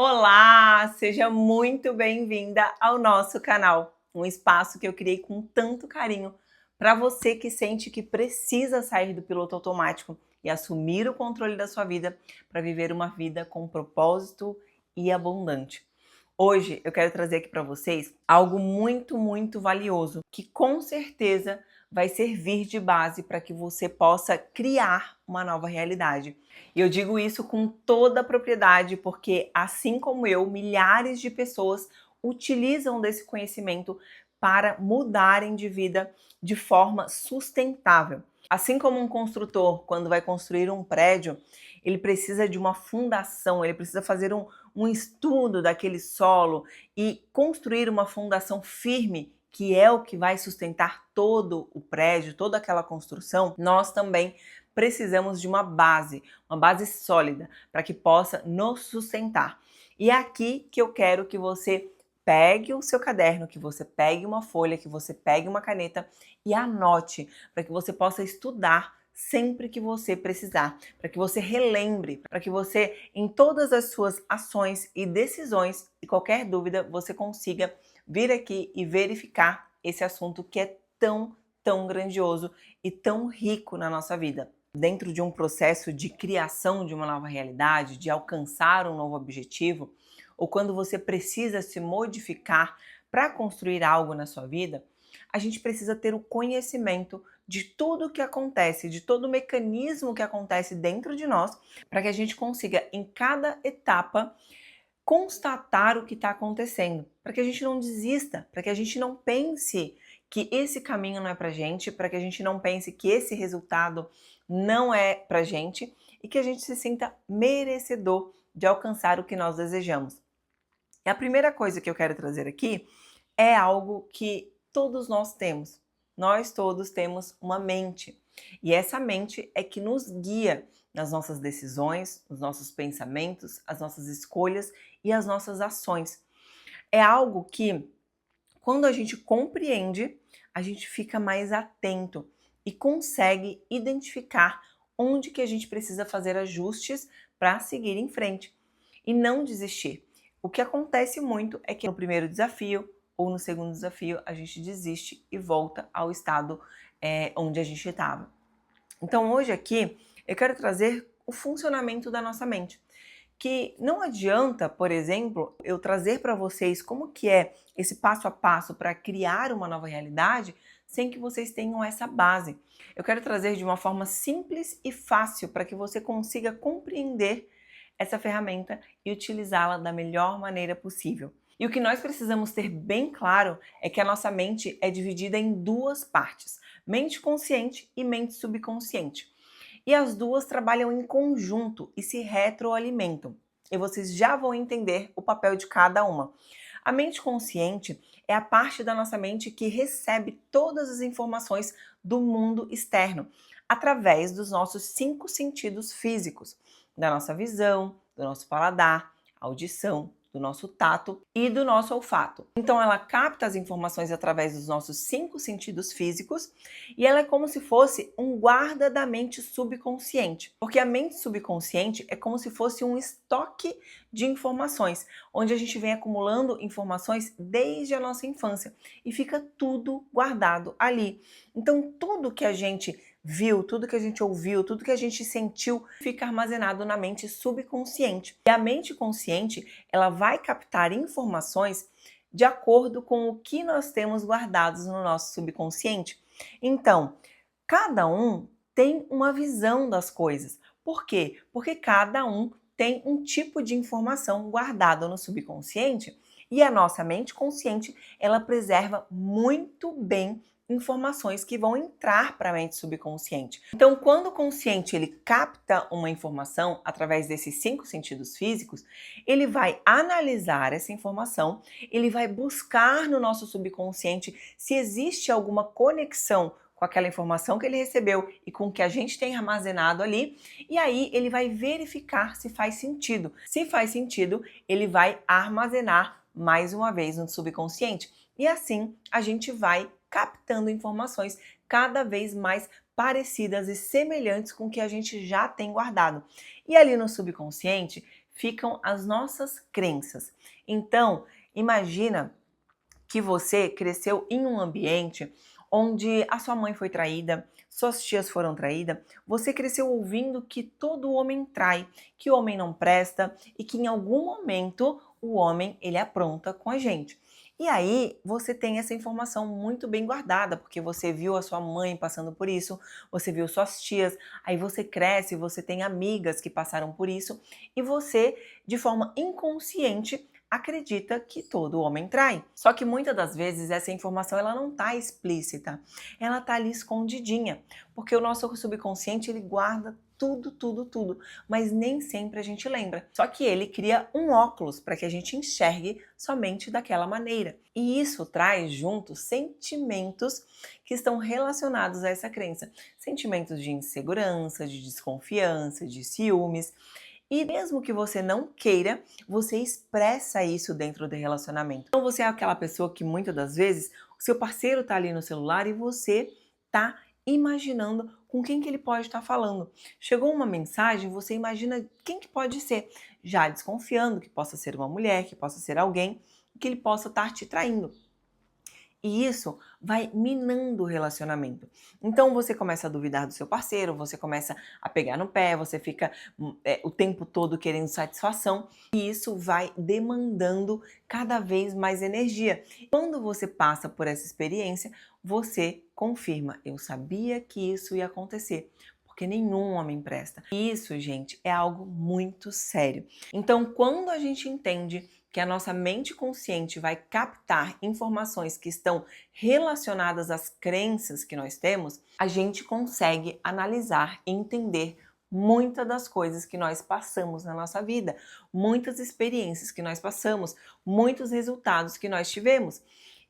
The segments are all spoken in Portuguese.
Olá, seja muito bem-vinda ao nosso canal, um espaço que eu criei com tanto carinho para você que sente que precisa sair do piloto automático e assumir o controle da sua vida para viver uma vida com propósito e abundante. Hoje eu quero trazer aqui para vocês algo muito valioso que com certeza vai servir de base para que você possa criar uma nova realidade. E eu digo isso com toda a propriedade porque, assim como eu, milhares de pessoas utilizam desse conhecimento para mudarem de vida de forma sustentável. Assim como um construtor, quando vai construir um prédio, ele precisa de uma fundação, ele precisa fazer um estudo daquele solo e construir uma fundação firme, que é o que vai sustentar todo o prédio, toda aquela construção. Nós também precisamos de uma base sólida, para que possa nos sustentar. E é aqui que eu quero que você pegue o seu caderno, que você pegue uma folha, que você pegue uma caneta e anote, para que você possa estudar sempre que você precisar, para que você relembre, para que você, em todas as suas ações e decisões, e qualquer dúvida, você consiga vir aqui e verificar esse assunto que é tão grandioso e tão rico na nossa vida. Dentro de um processo de criação de uma nova realidade, de alcançar um novo objetivo, ou quando você precisa se modificar para construir algo na sua vida, a gente precisa ter o conhecimento de tudo o que acontece, de todo o mecanismo que acontece dentro de nós, para que a gente consiga, em cada etapa, constatar o que está acontecendo, para que a gente não desista, para que a gente não pense que esse caminho não é pra gente, para que a gente não pense que esse resultado não é pra gente e que a gente se sinta merecedor de alcançar o que nós desejamos. E a primeira coisa que eu quero trazer aqui é algo que todos nós temos. Nós todos temos uma mente. E essa mente é que nos guia nas nossas decisões, nos nossos pensamentos, as nossas escolhas e as nossas ações. É algo que, quando a gente compreende, a gente fica mais atento e consegue identificar onde que a gente precisa fazer ajustes para seguir em frente e não desistir. O que acontece muito é que no primeiro desafio ou no segundo desafio a gente desiste e volta ao estado onde a gente estava. Então hoje aqui eu quero trazer o funcionamento da nossa mente, que não adianta, por exemplo, eu trazer para vocês como que é esse passo a passo para criar uma nova realidade sem que vocês tenham essa base. Eu quero trazer de uma forma simples e fácil para que você consiga compreender essa ferramenta e utilizá-la da melhor maneira possível. E o que nós precisamos ter bem claro é que a nossa mente é dividida em duas partes, mente consciente e mente subconsciente. E as duas trabalham em conjunto e se retroalimentam. E vocês já vão entender o papel de cada uma. A mente consciente é a parte da nossa mente que recebe todas as informações do mundo externo, através dos nossos 5 sentidos físicos, da nossa visão, do nosso paladar, audição, do nosso tato e do nosso olfato. Então ela capta as informações através dos nossos 5 sentidos físicos e ela é como se fosse um guarda da mente subconsciente, porque a mente subconsciente é como se fosse um estoque de informações, onde a gente vem acumulando informações desde a nossa infância e fica tudo guardado ali. Então tudo que a gente viu, tudo que a gente ouviu, tudo que a gente sentiu fica armazenado na mente subconsciente. E a mente consciente, ela vai captar informações de acordo com o que nós temos guardados no nosso subconsciente. Então, cada um tem uma visão das coisas. Por quê? Porque cada um tem um tipo de informação guardada no subconsciente e a nossa mente consciente, ela preserva muito bem informações que vão entrar para a mente subconsciente. Então, quando o consciente ele capta uma informação através desses 5 sentidos físicos, ele vai analisar essa informação, ele vai buscar no nosso subconsciente se existe alguma conexão com aquela informação que ele recebeu e com o que a gente tem armazenado ali, e aí ele vai verificar se faz sentido. Se faz sentido, ele vai armazenar mais uma vez no subconsciente. E assim a gente vai captando informações cada vez mais parecidas e semelhantes com o que a gente já tem guardado. E ali no subconsciente ficam as nossas crenças. Então, imagina que você cresceu em um ambiente onde a sua mãe foi traída, suas tias foram traídas, você cresceu ouvindo que todo homem trai, que o homem não presta e que em algum momento o homem ele apronta com a gente. E aí você tem essa informação muito bem guardada, porque você viu a sua mãe passando por isso, você viu suas tias, aí você cresce, você tem amigas que passaram por isso e você, de forma inconsciente, acredita que todo homem trai. Só que muitas das vezes essa informação ela não está explícita, ela está ali escondidinha, porque o nosso subconsciente ele guarda tudo, mas nem sempre a gente lembra. Só que ele cria um óculos para que a gente enxergue somente daquela maneira. E isso traz junto sentimentos que estão relacionados a essa crença. Sentimentos de insegurança, de desconfiança, de ciúmes. E mesmo que você não queira, você expressa isso dentro do relacionamento. Então você é aquela pessoa que muitas das vezes o seu parceiro está ali no celular e você está imaginando com quem que ele pode estar falando. Chegou uma mensagem, você imagina quem que pode ser, já desconfiando que possa ser uma mulher, que possa ser alguém, que ele possa estar te traindo. E isso vai minando o relacionamento. Então você começa a duvidar do seu parceiro, você começa a pegar no pé, você fica o tempo todo querendo satisfação e isso vai demandando cada vez mais energia. Quando você passa por essa experiência, você confirma: eu sabia que isso ia acontecer. Porque nenhum homem presta. E isso, gente, é algo muito sério. Então, quando a gente entende que a nossa mente consciente vai captar informações que estão relacionadas às crenças que nós temos, a gente consegue analisar e entender muitas das coisas que nós passamos na nossa vida, muitas experiências que nós passamos, muitos resultados que nós tivemos.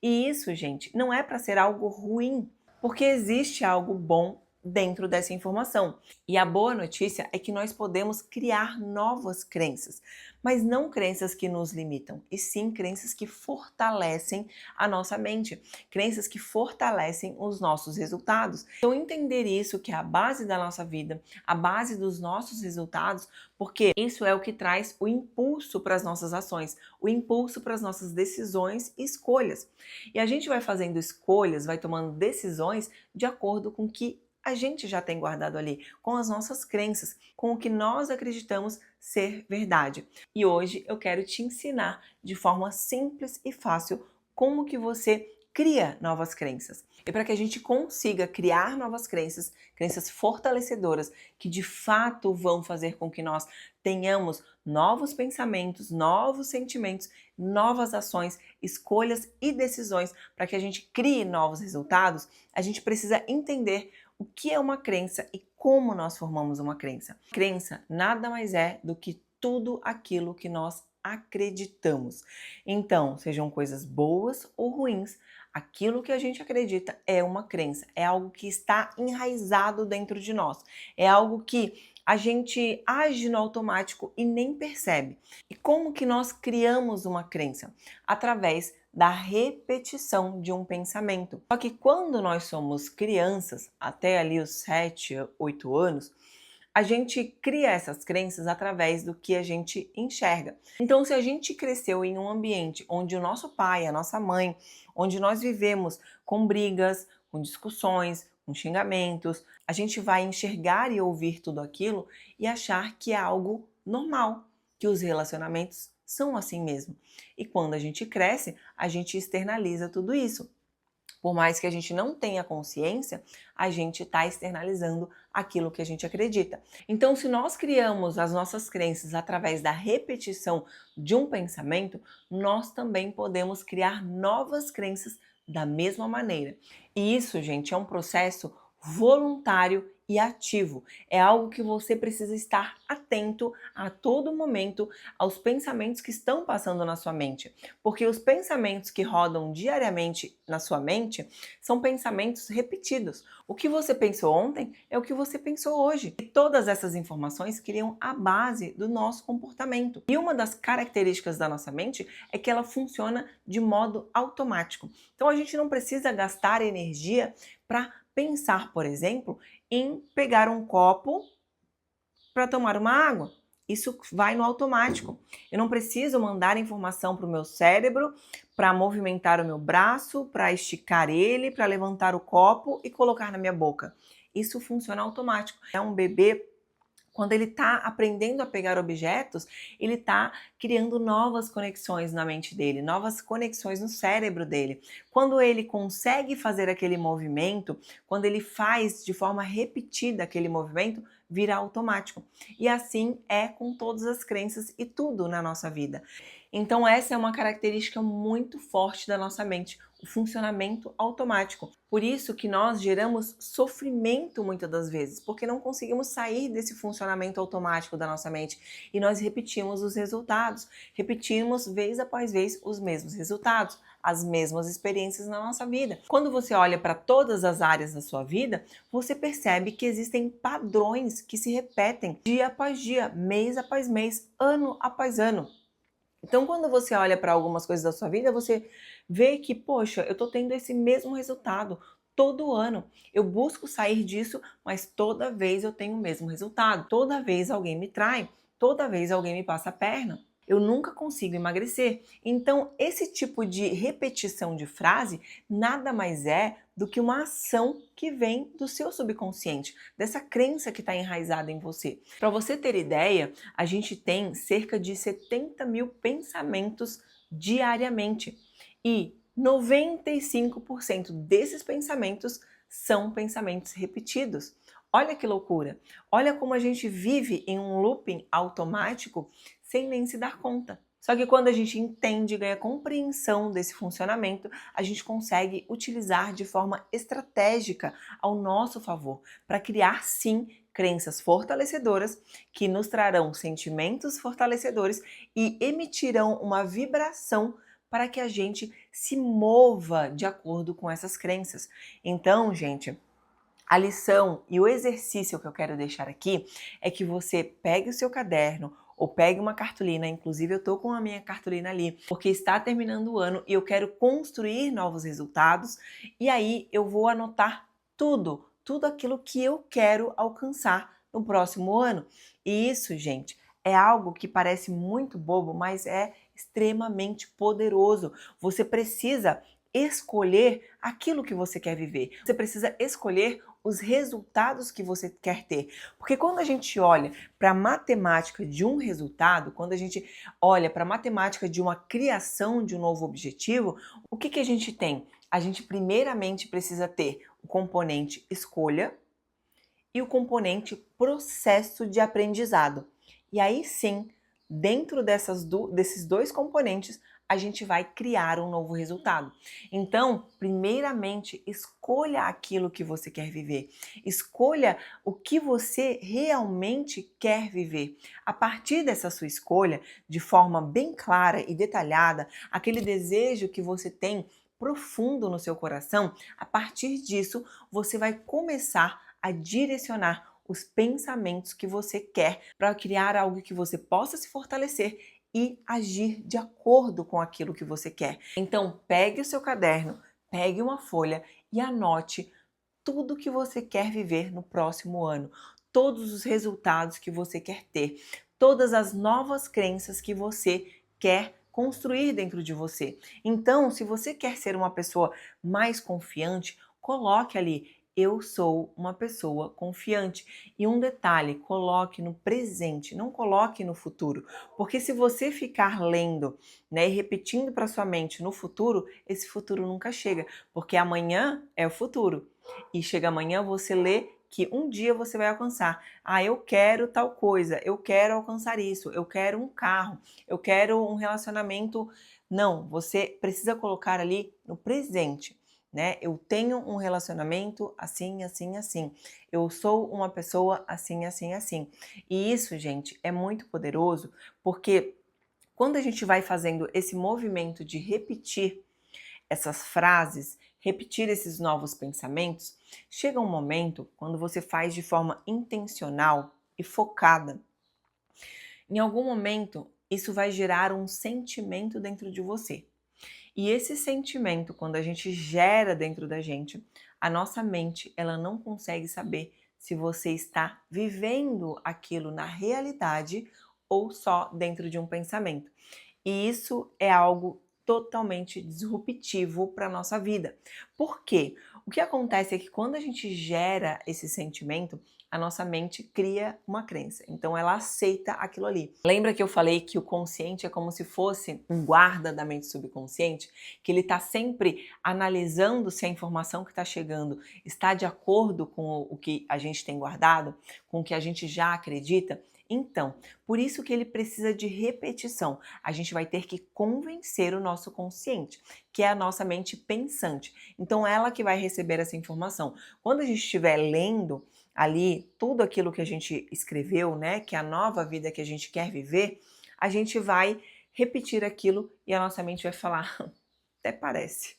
E isso, gente, não é para ser algo ruim, porque existe algo bom dentro dessa informação. E a boa notícia é que nós podemos criar novas crenças, mas não crenças que nos limitam, e sim crenças que fortalecem a nossa mente, crenças que fortalecem os nossos resultados. Então entender isso que é a base da nossa vida, a base dos nossos resultados, porque isso é o que traz o impulso para as nossas ações, o impulso para as nossas decisões e escolhas. E a gente vai fazendo escolhas, vai tomando decisões de acordo com o que a gente já tem guardado ali, com as nossas crenças, com o que nós acreditamos ser verdade. E hoje eu quero te ensinar de forma simples e fácil como que você cria novas crenças. E para que a gente consiga criar novas crenças, crenças fortalecedoras, que de fato vão fazer com que nós tenhamos novos pensamentos, novos sentimentos, novas ações, escolhas e decisões, para que a gente crie novos resultados, a gente precisa entender o que é uma crença e como nós formamos uma crença. Crença nada mais é do que tudo aquilo que nós acreditamos. Então, sejam coisas boas ou ruins, aquilo que a gente acredita é uma crença, é algo que está enraizado dentro de nós, é algo que a gente age no automático e nem percebe. E como que nós criamos uma crença? Através da repetição de um pensamento. Só que quando nós somos crianças, até ali os 7, 8 anos, a gente cria essas crenças através do que a gente enxerga. Então, se a gente cresceu em um ambiente onde o nosso pai, a nossa mãe, onde nós vivemos com brigas, com discussões, com xingamentos, a gente vai enxergar e ouvir tudo aquilo e achar que é algo normal, que os relacionamentos são assim mesmo. E quando a gente cresce, a gente externaliza tudo isso. Por mais que a gente não tenha consciência, a gente está externalizando aquilo que a gente acredita. Então, se nós criamos as nossas crenças através da repetição de um pensamento, nós também podemos criar novas crenças da mesma maneira. E isso, gente, é um processo voluntário e ativo. É algo que você precisa estar atento a todo momento aos pensamentos que estão passando na sua mente. Porque os pensamentos que rodam diariamente na sua mente são pensamentos repetidos. O que você pensou ontem é o que você pensou hoje. E todas essas informações criam a base do nosso comportamento. E uma das características da nossa mente é que ela funciona de modo automático. Então a gente não precisa gastar energia para pensar, por exemplo, em pegar um copo para tomar uma água. isso vai no automático. Eu não preciso mandar informação para o meu cérebro para movimentar o meu braço, para esticar ele, para levantar o copo e colocar na minha boca. Isso funciona automático. É um bebê, quando ele está aprendendo a pegar objetos, ele está criando novas conexões na mente dele, novas conexões no cérebro dele. Quando ele consegue fazer aquele movimento, quando ele faz de forma repetida aquele movimento, vira automático. E assim é com todas as crenças e tudo na nossa vida. Então essa é uma característica muito forte da nossa mente, o funcionamento automático. Por isso que nós geramos sofrimento muitas das vezes, porque não conseguimos sair desse funcionamento automático da nossa mente e nós repetimos os resultados, repetimos vez após vez os mesmos resultados, as mesmas experiências na nossa vida. Quando você olha para todas as áreas da sua vida, você percebe que existem padrões que se repetem dia após dia, mês após mês, ano após ano. Então, quando você olha para algumas coisas da sua vida, você vê que, poxa, eu estou tendo esse mesmo resultado todo ano. Eu busco sair disso, mas toda vez eu tenho o mesmo resultado. Toda vez alguém me trai, toda vez alguém me passa a perna. Eu nunca consigo emagrecer. Então, esse tipo de repetição de frase nada mais é do que uma ação que vem do seu subconsciente, dessa crença que está enraizada em você. Para você ter ideia, a gente tem cerca de 70 mil pensamentos diariamente e 95% desses pensamentos são pensamentos repetidos. Olha que loucura! Olha como a gente vive em um looping automático sem nem se dar conta. Só que quando a gente entende e ganha compreensão desse funcionamento, a gente consegue utilizar de forma estratégica ao nosso favor para criar sim crenças fortalecedoras que nos trarão sentimentos fortalecedores e emitirão uma vibração para que a gente se mova de acordo com essas crenças. Então, gente, a lição e o exercício que eu quero deixar aqui é que você pegue o seu caderno ou pegue uma cartolina, inclusive eu tô com a minha cartolina ali, porque está terminando o ano e eu quero construir novos resultados e aí eu vou anotar tudo aquilo que eu quero alcançar no próximo ano. E isso, gente, é algo que parece muito bobo, mas é extremamente poderoso. Você precisa escolher aquilo que você quer viver. Você precisa escolher os resultados que você quer ter. Porque quando a gente olha para a matemática de um resultado, quando a gente olha para a matemática de uma criação de um novo objetivo, o que a gente tem? A gente primeiramente precisa ter o componente escolha e o componente processo de aprendizado. E aí sim, dentro desses dois componentes, a gente vai criar um novo resultado. Então, primeiramente, escolha aquilo que você quer viver. Escolha o que você realmente quer viver. A partir dessa sua escolha, de forma bem clara e detalhada, aquele desejo que você tem profundo no seu coração, a partir disso, você vai começar a direcionar os pensamentos que você quer para criar algo que você possa se fortalecer e agir de acordo com aquilo que você quer. Então, pegue o seu caderno, pegue uma folha e anote tudo que você quer viver no próximo ano, todos os resultados que você quer ter, todas as novas crenças que você quer construir dentro de você. Então, se você quer ser uma pessoa mais confiante, coloque ali: eu sou uma pessoa confiante. E um detalhe, coloque no presente, não coloque no futuro. Porque se você ficar lendo, né, e repetindo para sua mente no futuro, esse futuro nunca chega. Porque amanhã é o futuro. E chega amanhã, você lê que um dia você vai alcançar. Ah, eu quero tal coisa, eu quero alcançar isso, eu quero um carro, eu quero um relacionamento. Não, você precisa colocar ali no presente. Né? Eu tenho um relacionamento assim, assim, assim. Eu sou uma pessoa assim, assim, assim. E isso, gente, é muito poderoso porque quando a gente vai fazendo esse movimento de repetir essas frases, repetir esses novos pensamentos, chega um momento quando você faz de forma intencional e focada. Em algum momento, isso vai gerar um sentimento dentro de você. E esse sentimento, quando a gente gera dentro da gente, a nossa mente, ela não consegue saber se você está vivendo aquilo na realidade ou só dentro de um pensamento. E isso é algo totalmente disruptivo para a nossa vida. Por quê? O que acontece é que quando a gente gera esse sentimento, a nossa mente cria uma crença. Então ela aceita aquilo ali. Lembra que eu falei que o consciente é como se fosse um guarda da mente subconsciente? Que ele está sempre analisando se a informação que está chegando está de acordo com o que a gente tem guardado, com o que a gente já acredita? Então, por isso que ele precisa de repetição. A gente vai ter que convencer o nosso consciente, que é a nossa mente pensante. Então, ela que vai receber essa informação. Quando a gente estiver lendo ali tudo aquilo que a gente escreveu, né, que é a nova vida que a gente quer viver, a gente vai repetir aquilo e a nossa mente vai falar, até parece.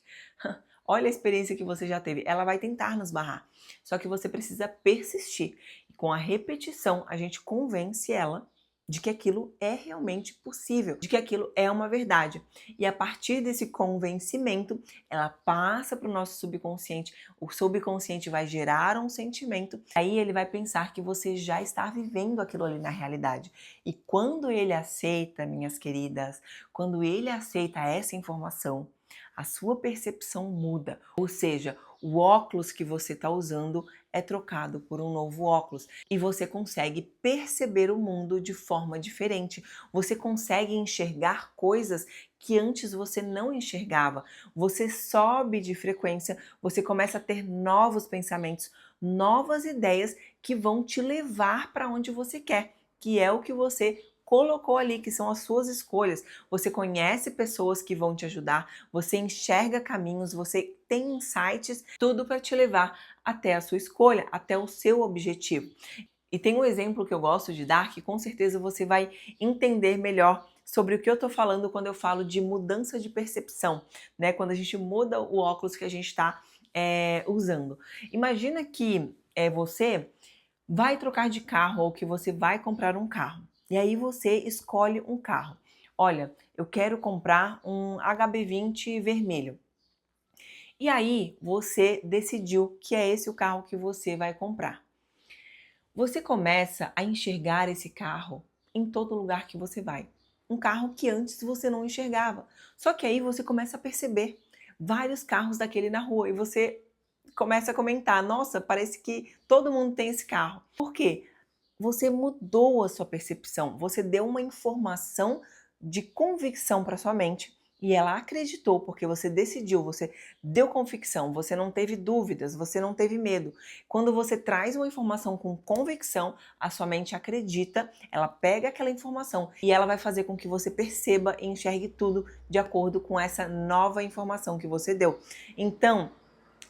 Olha a experiência que você já teve. Ela vai tentar nos barrar. Só que você precisa persistir. E com a repetição, a gente convence ela de que aquilo é realmente possível, de que aquilo é uma verdade. E a partir desse convencimento, ela passa para o nosso subconsciente. O subconsciente vai gerar um sentimento. Aí ele vai pensar que você já está vivendo aquilo ali na realidade. E quando ele aceita, minhas queridas, quando ele aceita essa informação, a sua percepção muda, ou seja, o óculos que você está usando é trocado por um novo óculos e você consegue perceber o mundo de forma diferente. Você consegue enxergar coisas que antes você não enxergava. Você sobe de frequência, você começa a ter novos pensamentos, novas ideias que vão te levar para onde você quer, que é o que você colocou ali, que são as suas escolhas. Você conhece pessoas que vão te ajudar, você enxerga caminhos, você tem insights, tudo para te levar até a sua escolha, até o seu objetivo. E tem um exemplo que eu gosto de dar, que com certeza você vai entender melhor sobre o que eu estou falando quando eu falo de mudança de percepção, né? Quando a gente muda o óculos que a gente está usando. Imagina que você vai trocar de carro ou que você vai comprar um carro. E aí você escolhe um carro. Olha, eu quero comprar um HB20 vermelho. E aí você decidiu que é esse o carro que você vai comprar. Você começa a enxergar esse carro em todo lugar que você vai. Um carro que antes você não enxergava. Só que aí você começa a perceber vários carros daquele na rua e você começa a comentar: nossa, parece que todo mundo tem esse carro. Por quê? Você mudou a sua percepção, você deu uma informação de convicção para sua mente e ela acreditou porque você decidiu, você deu convicção, você não teve dúvidas, você não teve medo. Quando você traz uma informação com convicção, a sua mente acredita, ela pega aquela informação e ela vai fazer com que você perceba e enxergue tudo de acordo com essa nova informação que você deu. Então,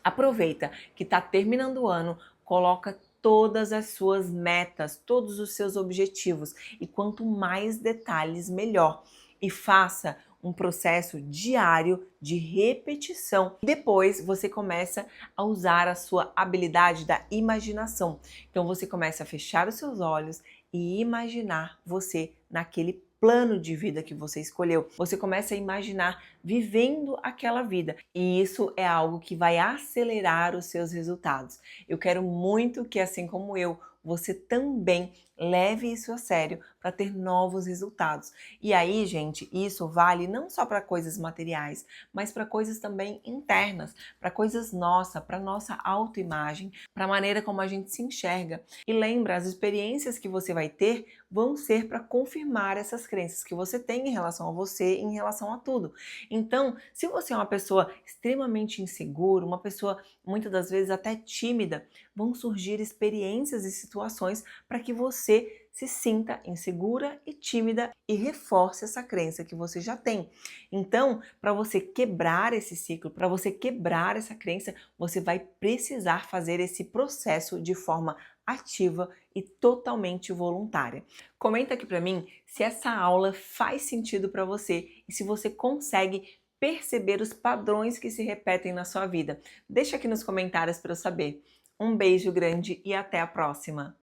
aproveita que está terminando o ano, coloca todas as suas metas, todos os seus objetivos e quanto mais detalhes, melhor. E faça um processo diário de repetição. Depois você começa a usar a sua habilidade da imaginação. Então você começa a fechar os seus olhos e imaginar você naquele plano de vida que você escolheu. Você começa a imaginar vivendo aquela vida e isso é algo que vai acelerar os seus resultados. Eu quero muito que, assim como eu, você também leve isso a sério para ter novos resultados. E aí, gente, isso vale não só para coisas materiais, mas para coisas também internas, para coisas nossas, para nossa autoimagem, para a maneira como a gente se enxerga. E lembra, as experiências que você vai ter vão ser para confirmar essas crenças que você tem em relação a você, em relação a tudo. Então, se você é uma pessoa extremamente insegura, uma pessoa muitas das vezes até tímida, vão surgir experiências e situações para que você se sinta insegura e tímida e reforce essa crença que você já tem. Então, para você quebrar esse ciclo, para você quebrar essa crença, você vai precisar fazer esse processo de forma ativa e totalmente voluntária. Comenta aqui para mim se essa aula faz sentido para você e se você consegue perceber os padrões que se repetem na sua vida. Deixa aqui nos comentários para eu saber. Um beijo grande e até a próxima!